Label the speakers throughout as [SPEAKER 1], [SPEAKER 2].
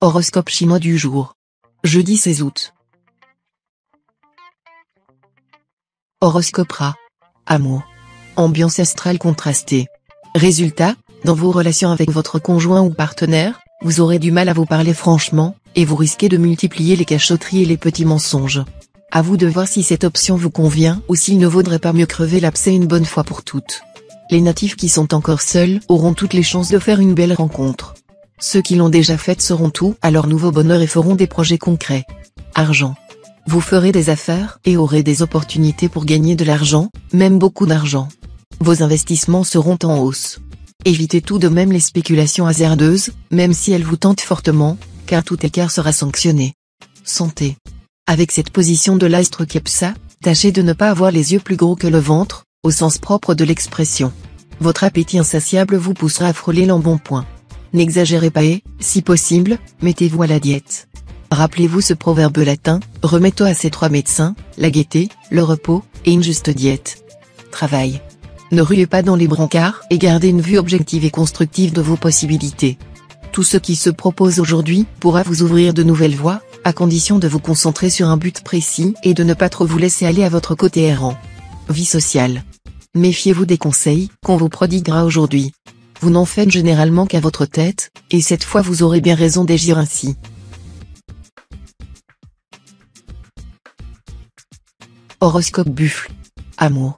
[SPEAKER 1] Horoscope chinois du jour. Jeudi 16 août. Horoscope Ra. Amour. Ambiance astrale contrastée. Résultat, dans vos relations avec votre conjoint ou partenaire, vous aurez du mal à vous parler franchement, et vous risquez de multiplier les cachotteries et les petits mensonges. À vous de voir si cette option vous convient ou s'il ne vaudrait pas mieux crever l'abcès une bonne fois pour toutes. Les natifs qui sont encore seuls auront toutes les chances de faire une belle rencontre. Ceux qui l'ont déjà faite seront tout à leur nouveau bonheur et feront des projets concrets. Argent. Vous ferez des affaires et aurez des opportunités pour gagner de l'argent, même beaucoup d'argent. Vos investissements seront en hausse. Évitez tout de même les spéculations hasardeuses, même si elles vous tentent fortement, car tout écart sera sanctionné. Santé. Avec cette position de l'astre Kepsa, tâchez de ne pas avoir les yeux plus gros que le ventre, au sens propre de l'expression. Votre appétit insatiable vous poussera à frôler l'embonpoint. N'exagérez pas et, si possible, mettez-vous à la diète. Rappelez-vous ce proverbe latin, remets-toi à ces trois médecins, la gaieté, le repos, et une juste diète. Travail. Ne ruez pas dans les brancards et gardez une vue objective et constructive de vos possibilités. Tout ce qui se propose aujourd'hui pourra vous ouvrir de nouvelles voies, à condition de vous concentrer sur un but précis et de ne pas trop vous laisser aller à votre côté errant. Vie sociale. Méfiez-vous des conseils qu'on vous prodiguera aujourd'hui. Vous n'en faites généralement qu'à votre tête, et cette fois vous aurez bien raison d'agir ainsi. Horoscope Buffle. Amour.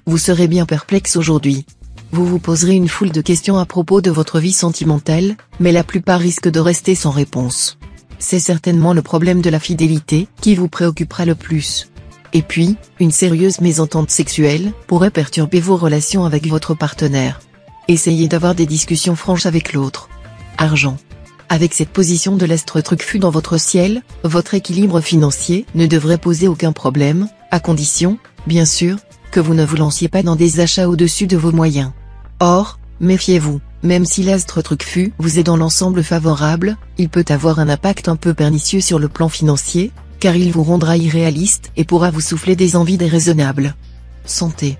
[SPEAKER 1] Vous serez bien perplexe aujourd'hui. Vous vous poserez une foule de questions à propos de votre vie sentimentale, mais la plupart risquent de rester sans réponse. C'est certainement le problème de la fidélité qui vous préoccupera le plus. Et puis, une sérieuse mésentente sexuelle pourrait perturber vos relations avec votre partenaire. Essayez d'avoir des discussions franches avec l'autre. Argent. Avec cette position de l'astre Trucfu dans votre ciel, votre équilibre financier ne devrait poser aucun problème, à condition, bien sûr, que vous ne vous lanciez pas dans des achats au-dessus de vos moyens. Or, méfiez-vous, même si l'astre Trucfu vous est dans l'ensemble favorable, il peut avoir un impact un peu pernicieux sur le plan financier, car il vous rendra irréaliste et pourra vous souffler des envies déraisonnables. Santé.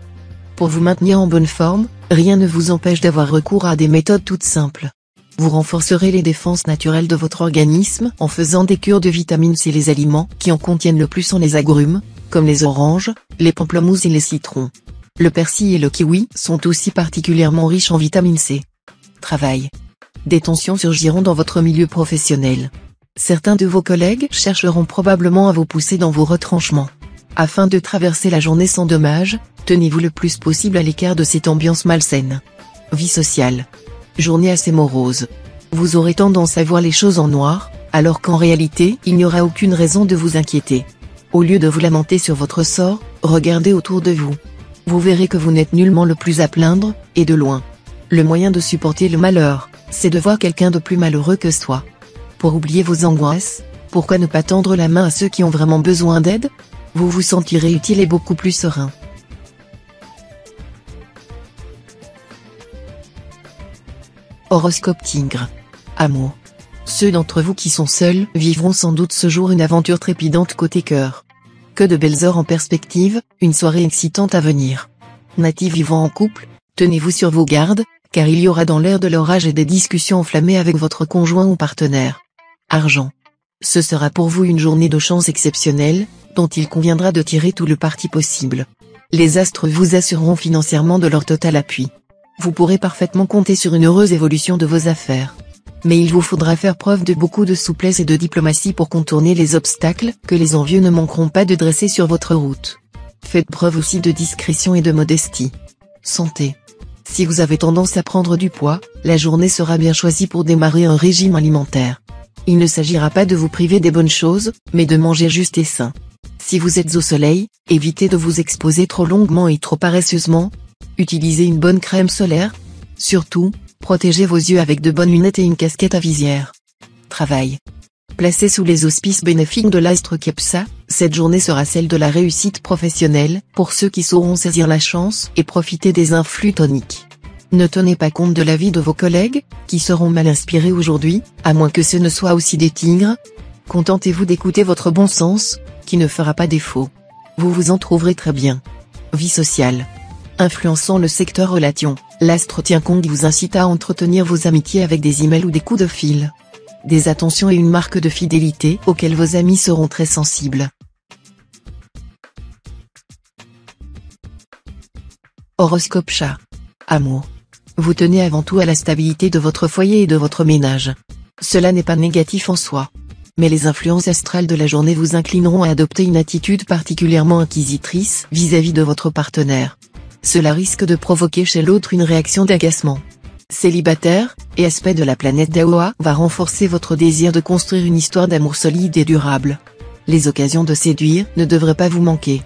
[SPEAKER 1] Pour vous maintenir en bonne forme, rien ne vous empêche d'avoir recours à des méthodes toutes simples. Vous renforcerez les défenses naturelles de votre organisme en faisant des cures de vitamines C. Les aliments qui en contiennent le plus sont les agrumes, comme les oranges, les pamplemousses et les citrons. Le persil et le kiwi sont aussi particulièrement riches en vitamine C. Travail. Des tensions surgiront dans votre milieu professionnel. Certains de vos collègues chercheront probablement à vous pousser dans vos retranchements. Afin de traverser la journée sans dommages, tenez-vous le plus possible à l'écart de cette ambiance malsaine. Vie sociale. Journée assez morose. Vous aurez tendance à voir les choses en noir, alors qu'en réalité il n'y aura aucune raison de vous inquiéter. Au lieu de vous lamenter sur votre sort, regardez autour de vous. Vous verrez que vous n'êtes nullement le plus à plaindre, et de loin. Le moyen de supporter le malheur, c'est de voir quelqu'un de plus malheureux que soi. Pour oublier vos angoisses, pourquoi ne pas tendre la main à ceux qui ont vraiment besoin d'aide ? Vous vous sentirez utile et beaucoup plus serein. Horoscope Tigre. Amour. Ceux d'entre vous qui sont seuls vivront sans doute ce jour une aventure trépidante côté cœur. Que de belles heures en perspective, une soirée excitante à venir. Natifs vivant en couple, tenez-vous sur vos gardes, car il y aura dans l'air de l'orage et des discussions enflammées avec votre conjoint ou partenaire. Argent. Ce sera pour vous une journée de chance exceptionnelle, dont il conviendra de tirer tout le parti possible. Les astres vous assureront financièrement de leur total appui. Vous pourrez parfaitement compter sur une heureuse évolution de vos affaires. Mais il vous faudra faire preuve de beaucoup de souplesse et de diplomatie pour contourner les obstacles que les envieux ne manqueront pas de dresser sur votre route. Faites preuve aussi de discrétion et de modestie. Santé. Si vous avez tendance à prendre du poids, la journée sera bien choisie pour démarrer un régime alimentaire. Il ne s'agira pas de vous priver des bonnes choses, mais de manger juste et sain. Si vous êtes au soleil, évitez de vous exposer trop longuement et trop paresseusement. Utilisez une bonne crème solaire. Surtout, protégez vos yeux avec de bonnes lunettes et une casquette à visière. Travail. Placé sous les auspices bénéfiques de l'astre Kepsa, cette journée sera celle de la réussite professionnelle pour ceux qui sauront saisir la chance et profiter des influx toniques. Ne tenez pas compte de l'avis de vos collègues, qui seront mal inspirés aujourd'hui, à moins que ce ne soit aussi des tigres. Contentez-vous d'écouter votre bon sens, qui ne fera pas défaut. Vous vous en trouverez très bien. Vie sociale. Influençant le secteur relations, l'astre Tiankong vous incite à entretenir vos amitiés avec des emails ou des coups de fil. des attentions et une marque de fidélité auxquelles vos amis seront très sensibles. Horoscope Chat. Amour. Vous tenez avant tout à la stabilité de votre foyer et de votre ménage. Cela n'est pas négatif en soi. Mais les influences astrales de la journée vous inclineront à adopter une attitude particulièrement inquisitrice vis-à-vis de votre partenaire. Cela risque de provoquer chez l'autre une réaction d'agacement. Célibataire, et aspect de la planète d'Aoa va renforcer votre désir de construire une histoire d'amour solide et durable. Les occasions de séduire ne devraient pas vous manquer.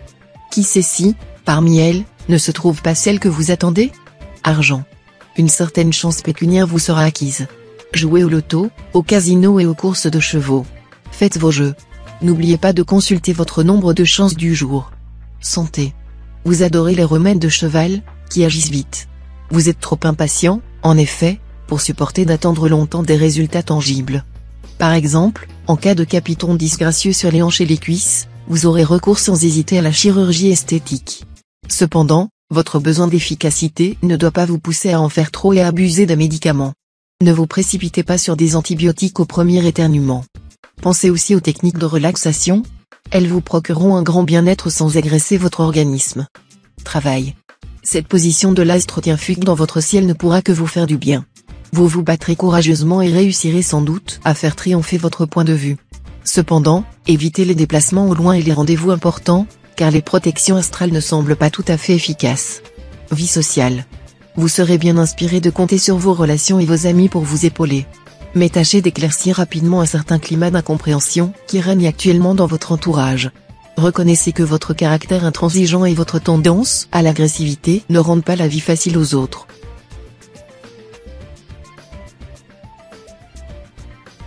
[SPEAKER 1] Qui sait si, parmi elles, ne se trouve pas celle que vous attendez? Argent. Une certaine chance pécuniaire vous sera acquise. Jouez au loto, au casino et aux courses de chevaux. Faites vos jeux. N'oubliez pas de consulter votre nombre de chances du jour. Santé. Vous adorez les remèdes de cheval, qui agissent vite. Vous êtes trop impatient, en effet, pour supporter d'attendre longtemps des résultats tangibles. Par exemple, en cas de capiton disgracieux sur les hanches et les cuisses, vous aurez recours sans hésiter à la chirurgie esthétique. Cependant, votre besoin d'efficacité ne doit pas vous pousser à en faire trop et à abuser des médicaments. Ne vous précipitez pas sur des antibiotiques au premier éternuement. Pensez aussi aux techniques de relaxation. Elles vous procureront un grand bien-être sans agresser votre organisme. Travail. Cette position de l'astre tient fugue dans votre ciel ne pourra que vous faire du bien. Vous vous battrez courageusement et réussirez sans doute à faire triompher votre point de vue. Cependant, évitez les déplacements au loin et les rendez-vous importants, car les protections astrales ne semblent pas tout à fait efficaces. Vie sociale. Vous serez bien inspiré de compter sur vos relations et vos amis pour vous épauler. Mais tâchez d'éclaircir rapidement un certain climat d'incompréhension qui règne actuellement dans votre entourage. Reconnaissez que votre caractère intransigeant et votre tendance à l'agressivité ne rendent pas la vie facile aux autres.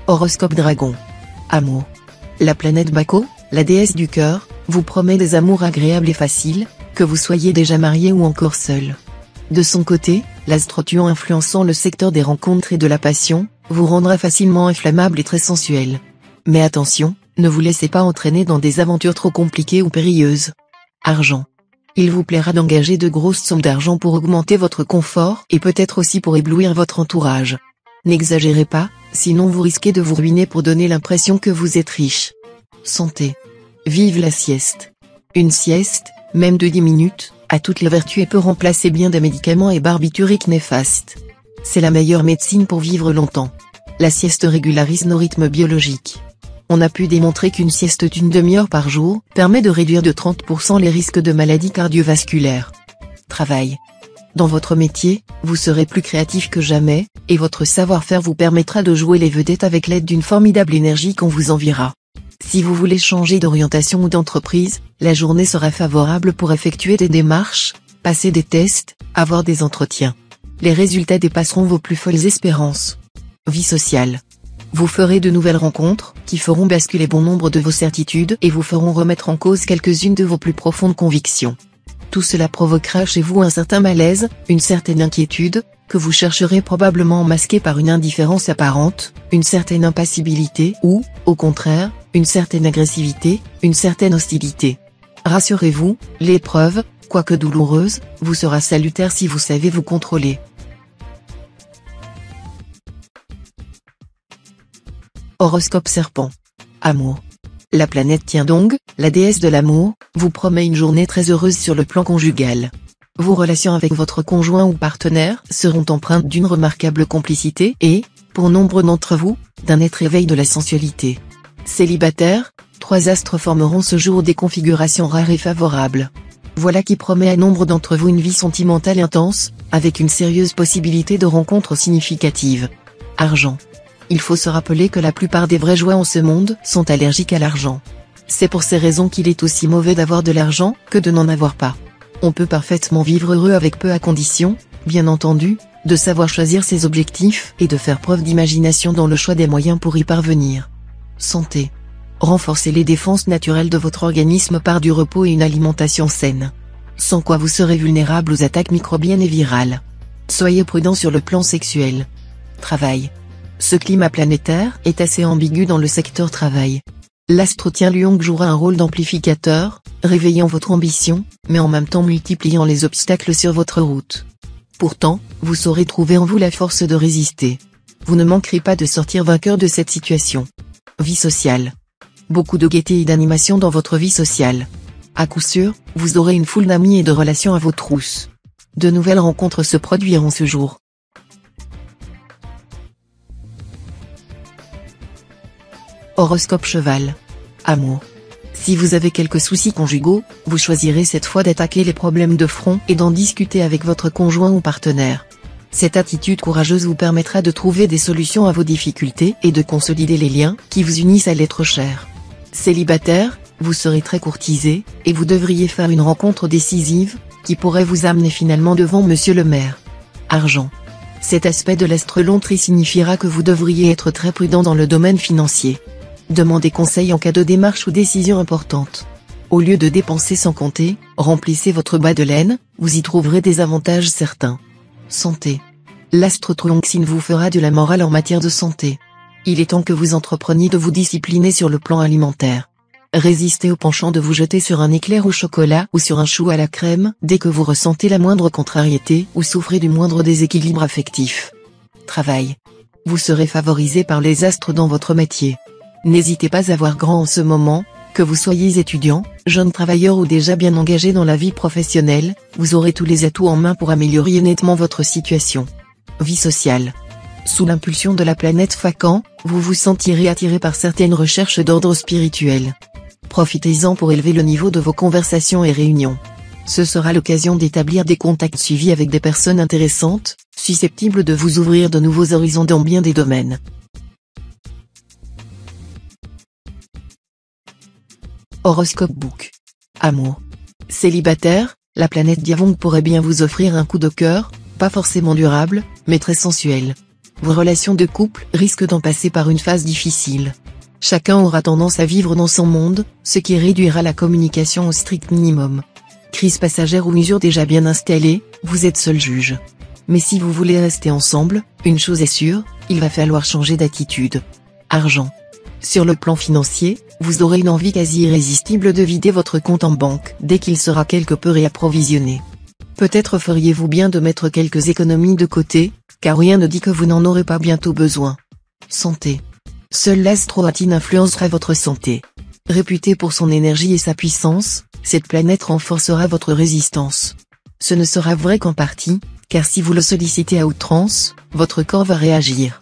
[SPEAKER 1] Horoscope Dragon. Amour. La planète Bako, la déesse du cœur, vous promet des amours agréables et faciles, que vous soyez déjà marié ou encore seul. De son côté, l'astrotuant influençant le secteur des rencontres et de la passion, vous rendra facilement inflammable et très sensuel. Mais attention, ne vous laissez pas entraîner dans des aventures trop compliquées ou périlleuses. Argent. Il vous plaira d'engager de grosses sommes d'argent pour augmenter votre confort et peut-être aussi pour éblouir votre entourage. N'exagérez pas, sinon vous risquez de vous ruiner pour donner l'impression que vous êtes riche. Santé. Vive la sieste. Une sieste, même de 10 minutes, a toutes les vertus et peut remplacer bien des médicaments et barbituriques néfastes. C'est la meilleure médecine pour vivre longtemps. La sieste régularise nos rythmes biologiques. On a pu démontrer qu'une sieste d'une demi-heure par jour permet de réduire de 30% les risques de maladies cardiovasculaires. Travail. Dans votre métier, vous serez plus créatif que jamais, et votre savoir-faire vous permettra de jouer les vedettes avec l'aide d'une formidable énergie qu'on vous enviera. Si vous voulez changer d'orientation ou d'entreprise, la journée sera favorable pour effectuer des démarches, passer des tests, avoir des entretiens. Les résultats dépasseront vos plus folles espérances. Vie sociale. Vous ferez de nouvelles rencontres, qui feront basculer bon nombre de vos certitudes et vous feront remettre en cause quelques-unes de vos plus profondes convictions. Tout cela provoquera chez vous un certain malaise, une certaine inquiétude, que vous chercherez probablement masquée par une indifférence apparente, une certaine impassibilité ou, au contraire, une certaine agressivité, une certaine hostilité. Rassurez-vous, l'épreuve, quoique douloureuse, vous sera salutaire si vous savez vous contrôler. Horoscope Serpent. Amour. La planète Tiendong, la déesse de l'amour, vous promet une journée très heureuse sur le plan conjugal. Vos relations avec votre conjoint ou partenaire seront empreintes d'une remarquable complicité et, pour nombre d'entre vous, d'un net réveil de la sensualité. Célibataire, 3 astres formeront ce jour des configurations rares et favorables. Voilà qui promet à nombre d'entre vous une vie sentimentale intense, avec une sérieuse possibilité de rencontres significatives. Argent. Il faut se rappeler que la plupart des vraies joies en ce monde sont allergiques à l'argent. C'est pour ces raisons qu'il est aussi mauvais d'avoir de l'argent que de n'en avoir pas. On peut parfaitement vivre heureux avec peu à condition, bien entendu, de savoir choisir ses objectifs et de faire preuve d'imagination dans le choix des moyens pour y parvenir. Santé. Renforcez les défenses naturelles de votre organisme par du repos et une alimentation saine. Sans quoi vous serez vulnérable aux attaques microbiennes et virales. Soyez prudent sur le plan sexuel. Travail. Ce climat planétaire est assez ambigu dans le secteur travail. L'astre Tienluong jouera un rôle d'amplificateur, réveillant votre ambition, mais en même temps multipliant les obstacles sur votre route. Pourtant, vous saurez trouver en vous la force de résister. Vous ne manquerez pas de sortir vainqueur de cette situation. Vie sociale. Beaucoup de gaieté et d'animation dans votre vie sociale. À coup sûr, vous aurez une foule d'amis et de relations à vos trousses. De nouvelles rencontres se produiront ce jour. Horoscope Cheval. Amour. Si vous avez quelques soucis conjugaux, vous choisirez cette fois d'attaquer les problèmes de front et d'en discuter avec votre conjoint ou partenaire. Cette attitude courageuse vous permettra de trouver des solutions à vos difficultés et de consolider les liens qui vous unissent à l'être cher. Célibataire, vous serez très courtisé, et vous devriez faire une rencontre décisive, qui pourrait vous amener finalement devant monsieur le maire. Argent. Cet aspect de l'astre Lontrie signifiera que vous devriez être très prudent dans le domaine financier. Demandez conseil en cas de démarche ou décision importante. Au lieu de dépenser sans compter, remplissez votre bas de laine, vous y trouverez des avantages certains. Santé. L'astre Tronxine vous fera de la morale en matière de santé. Il est temps que vous entrepreniez de vous discipliner sur le plan alimentaire. Résistez au penchant de vous jeter sur un éclair au chocolat ou sur un chou à la crème dès que vous ressentez la moindre contrariété ou souffrez du moindre déséquilibre affectif. Travail. Vous serez favorisé par les astres dans votre métier. N'hésitez pas à voir grand en ce moment, que vous soyez étudiant, jeune travailleur ou déjà bien engagé dans la vie professionnelle, vous aurez tous les atouts en main pour améliorer nettement votre situation. Vie sociale. Sous l'impulsion de la planète Facan, vous vous sentirez attiré par certaines recherches d'ordre spirituel. Profitez-en pour élever le niveau de vos conversations et réunions. Ce sera l'occasion d'établir des contacts suivis avec des personnes intéressantes, susceptibles de vous ouvrir de nouveaux horizons dans bien des domaines. Horoscope Book. Amour. Célibataire, la planète Diavong pourrait bien vous offrir un coup de cœur, pas forcément durable, mais très sensuel. Vos relations de couple risquent d'en passer par une phase difficile. Chacun aura tendance à vivre dans son monde, ce qui réduira la communication au strict minimum. Crise passagère ou usure déjà bien installée, vous êtes seul juge. Mais si vous voulez rester ensemble, une chose est sûre, il va falloir changer d'attitude. Argent. Sur le plan financier, vous aurez une envie quasi irrésistible de vider votre compte en banque dès qu'il sera quelque peu réapprovisionné. Peut-être feriez-vous bien de mettre quelques économies de côté, car rien ne dit que vous n'en aurez pas bientôt besoin. Santé. Seul l'astro-Atine influencera votre santé. Réputée pour son énergie et sa puissance, cette planète renforcera votre résistance. Ce ne sera vrai qu'en partie, car si vous le sollicitez à outrance, votre corps va réagir.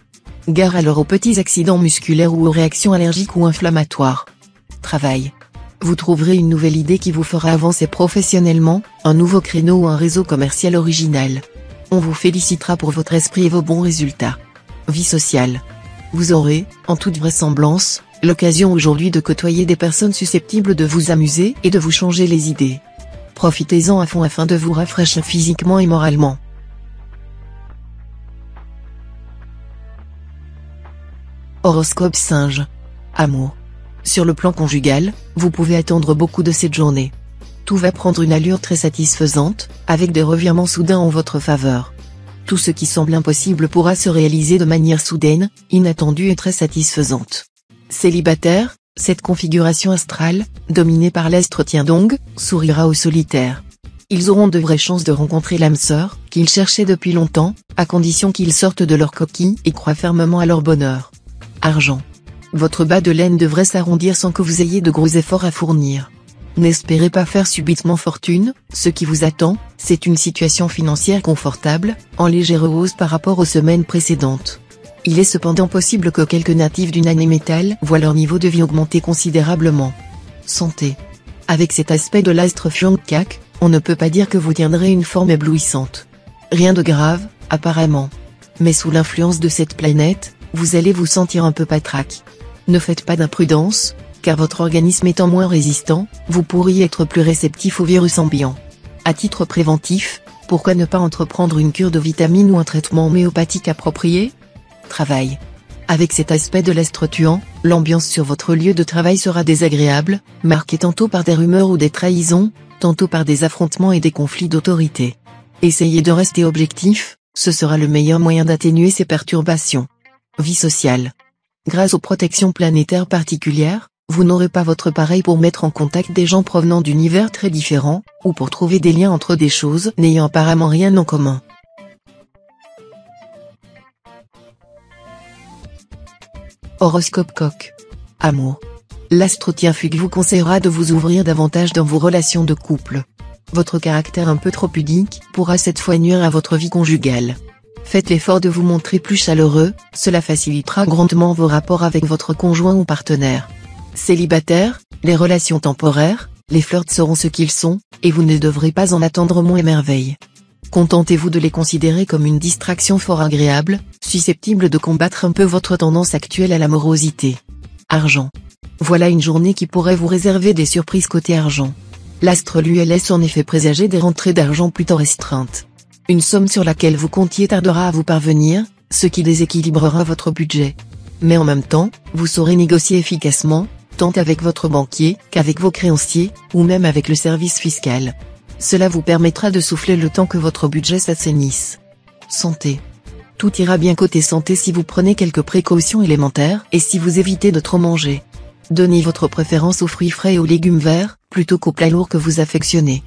[SPEAKER 1] Gare alors aux petits accidents musculaires ou aux réactions allergiques ou inflammatoires. Travail. Vous trouverez une nouvelle idée qui vous fera avancer professionnellement, un nouveau créneau ou un réseau commercial original. On vous félicitera pour votre esprit et vos bons résultats. Vie sociale. Vous aurez, en toute vraisemblance, l'occasion aujourd'hui de côtoyer des personnes susceptibles de vous amuser et de vous changer les idées. Profitez-en à fond afin de vous rafraîchir physiquement et moralement. Horoscope Singe. Amour. Sur le plan conjugal, vous pouvez attendre beaucoup de cette journée. Tout va prendre une allure très satisfaisante, avec des revirements soudains en votre faveur. Tout ce qui semble impossible pourra se réaliser de manière soudaine, inattendue et très satisfaisante. Célibataire, cette configuration astrale, dominée par l'astre Tiendong, sourira aux solitaires. Ils auront de vraies chances de rencontrer l'âme sœur, qu'ils cherchaient depuis longtemps, à condition qu'ils sortent de leur coquille et croient fermement à leur bonheur. Argent. Votre bas de laine devrait s'arrondir sans que vous ayez de gros efforts à fournir. N'espérez pas faire subitement fortune, ce qui vous attend, c'est une situation financière confortable, en légère hausse par rapport aux semaines précédentes. Il est cependant possible que quelques natifs d'une année métal voient leur niveau de vie augmenter considérablement. Santé. Avec cet aspect de l'astre Fiongkak, on ne peut pas dire que vous tiendrez une forme éblouissante. Rien de grave, apparemment. Mais sous l'influence de cette planète, vous allez vous sentir un peu patraque. Ne faites pas d'imprudence, car votre organisme étant moins résistant, vous pourriez être plus réceptif au virus ambiant. À titre préventif, pourquoi ne pas entreprendre une cure de vitamines ou un traitement homéopathique approprié? Travail. Avec cet aspect de l'astre tuant, l'ambiance sur votre lieu de travail sera désagréable, marquée tantôt par des rumeurs ou des trahisons, tantôt par des affrontements et des conflits d'autorité. Essayez de rester objectif, ce sera le meilleur moyen d'atténuer ces perturbations. Vie sociale. Grâce aux protections planétaires particulières, vous n'aurez pas votre pareil pour mettre en contact des gens provenant d'univers très différents, ou pour trouver des liens entre des choses n'ayant apparemment rien en commun. Horoscope Coq. Amour. L'astre Fugue vous conseillera de vous ouvrir davantage dans vos relations de couple. Votre caractère un peu trop pudique pourra cette fois nuire à votre vie conjugale. Faites l'effort de vous montrer plus chaleureux, cela facilitera grandement vos rapports avec votre conjoint ou partenaire. Célibataire, les relations temporaires, les flirts seront ce qu'ils sont, et vous ne devrez pas en attendre moins et merveilles. Contentez-vous de les considérer comme une distraction fort agréable, susceptible de combattre un peu votre tendance actuelle à la morosité. Argent. Voilà une journée qui pourrait vous réserver des surprises côté argent. L'astre lui laisse en effet présager des rentrées d'argent plutôt restreintes. Une somme sur laquelle vous comptiez tardera à vous parvenir, ce qui déséquilibrera votre budget. Mais en même temps, vous saurez négocier efficacement, tant avec votre banquier qu'avec vos créanciers, ou même avec le service fiscal. Cela vous permettra de souffler le temps que votre budget s'assainisse. Santé. Tout ira bien côté santé si vous prenez quelques précautions élémentaires et si vous évitez de trop manger. Donnez votre préférence aux fruits frais et aux légumes verts, plutôt qu'aux plats lourds que vous affectionnez.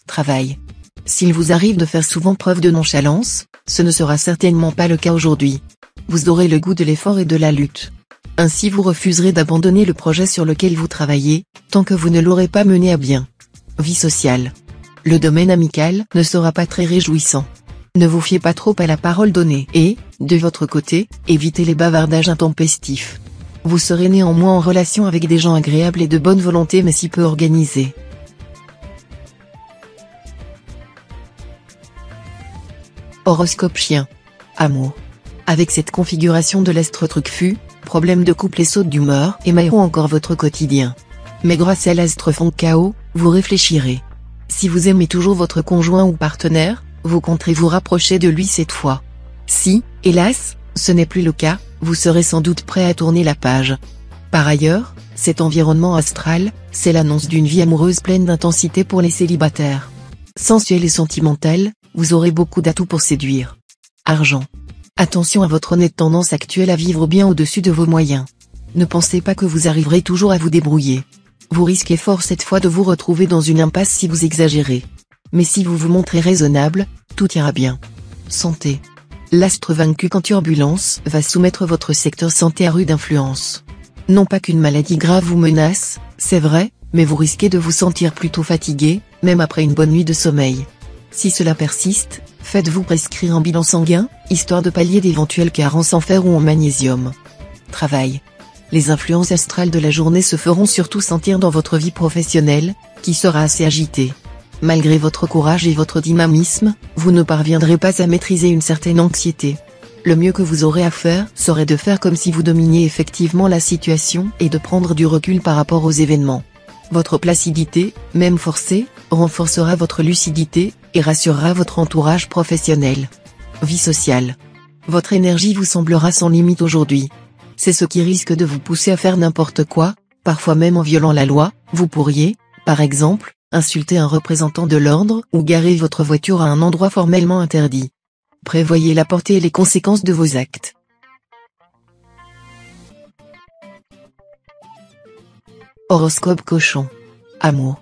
[SPEAKER 1] Travail. S'il vous arrive de faire souvent preuve de nonchalance, ce ne sera certainement pas le cas aujourd'hui. Vous aurez le goût de l'effort et de la lutte. Ainsi vous refuserez d'abandonner le projet sur lequel vous travaillez, tant que vous ne l'aurez pas mené à bien. Vie sociale. Le domaine amical ne sera pas très réjouissant. Ne vous fiez pas trop à la parole donnée et, de votre côté, évitez les bavardages intempestifs. Vous serez néanmoins en relation avec des gens agréables et de bonne volonté mais si peu organisés. Horoscope Chien. Amour. Avec cette configuration de l'astre Fugue, problèmes de couple et sautes d'humeur émailleront encore votre quotidien. Mais grâce à l'astre Chaos, vous réfléchirez. Si vous aimez toujours votre conjoint ou partenaire, vous compterez vous rapprocher de lui cette fois. Si, hélas, ce n'est plus le cas, vous serez sans doute prêt à tourner la page. Par ailleurs, cet environnement astral, c'est l'annonce d'une vie amoureuse pleine d'intensité pour les célibataires. Sensuelle et sentimentale, vous aurez beaucoup d'atouts pour séduire. Argent. Attention à votre honnête tendance actuelle à vivre bien au-dessus de vos moyens. Ne pensez pas que vous arriverez toujours à vous débrouiller. Vous risquez fort cette fois de vous retrouver dans une impasse si vous exagérez. Mais si vous vous montrez raisonnable, tout ira bien. Santé. L'astre vaincu en turbulence va soumettre votre secteur santé à rude influence. Non pas qu'une maladie grave vous menace, c'est vrai, mais vous risquez de vous sentir plutôt fatigué, même après une bonne nuit de sommeil. Si cela persiste, faites-vous prescrire un bilan sanguin, histoire de pallier d'éventuelles carences en fer ou en magnésium. Travail. Les influences astrales de la journée se feront surtout sentir dans votre vie professionnelle, qui sera assez agitée. Malgré votre courage et votre dynamisme, vous ne parviendrez pas à maîtriser une certaine anxiété. Le mieux que vous aurez à faire serait de faire comme si vous dominiez effectivement la situation et de prendre du recul par rapport aux événements. Votre placidité, même forcée, renforcera votre lucidité et rassurera votre entourage professionnel. Vie sociale. Votre énergie vous semblera sans limite aujourd'hui. C'est ce qui risque de vous pousser à faire n'importe quoi, parfois même en violant la loi. Vous pourriez, par exemple, insulter un représentant de l'ordre ou garer votre voiture à un endroit formellement interdit. Prévoyez la portée et les conséquences de vos actes. Horoscope Cochon. Amour.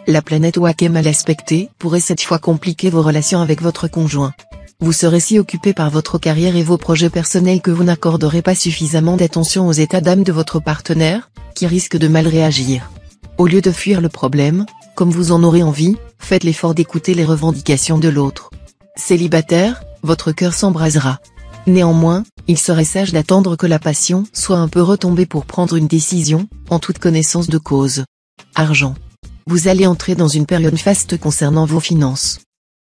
[SPEAKER 1] La planète Ouaké mal aspectée pourrait cette fois compliquer vos relations avec votre conjoint. Vous serez si occupé par votre carrière et vos projets personnels que vous n'accorderez pas suffisamment d'attention aux états d'âme de votre partenaire, qui risque de mal réagir. Au lieu de fuir le problème, comme vous en aurez envie, faites l'effort d'écouter les revendications de l'autre. Célibataire, votre cœur s'embrasera. Néanmoins, il serait sage d'attendre que la passion soit un peu retombée pour prendre une décision, en toute connaissance de cause. Argent. Vous allez entrer dans une période faste concernant vos finances.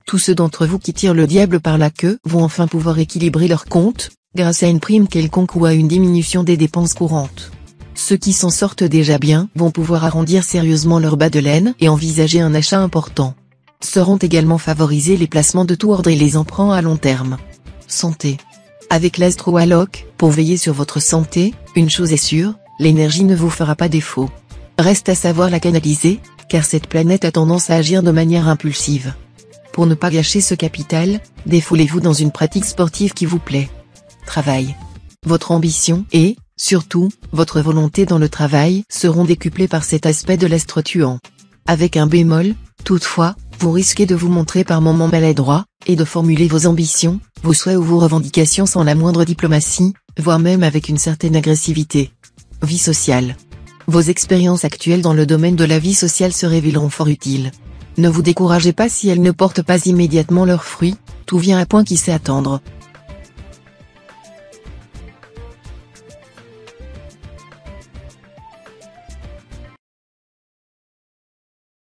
[SPEAKER 1] Tous ceux d'entre vous qui tirent le diable par la queue vont enfin pouvoir équilibrer leurs comptes, grâce à une prime quelconque ou à une diminution des dépenses courantes. Ceux qui s'en sortent déjà bien vont pouvoir arrondir sérieusement leur bas de laine et envisager un achat important. Seront également favorisés les placements de tout ordre et les emprunts à long terme. Santé. Avec l'astro Alok, pour veiller sur votre santé, une chose est sûre, l'énergie ne vous fera pas défaut. Reste à savoir la canaliser, car cette planète a tendance à agir de manière impulsive. Pour ne pas gâcher ce capital, défoulez-vous dans une pratique sportive qui vous plaît. Travail. Votre ambition et, surtout, votre volonté dans le travail seront décuplées par cet aspect de l'astre tuant. Avec un bémol, toutefois, Vous risquez de vous montrer par moments maladroit, et de formuler vos ambitions, vos souhaits ou vos revendications sans la moindre diplomatie, voire même avec une certaine agressivité. Vie sociale. Vos expériences actuelles dans le domaine de la vie sociale se révéleront fort utiles. Ne vous découragez pas si elles ne portent pas immédiatement leurs fruits, tout vient à point qui sait attendre.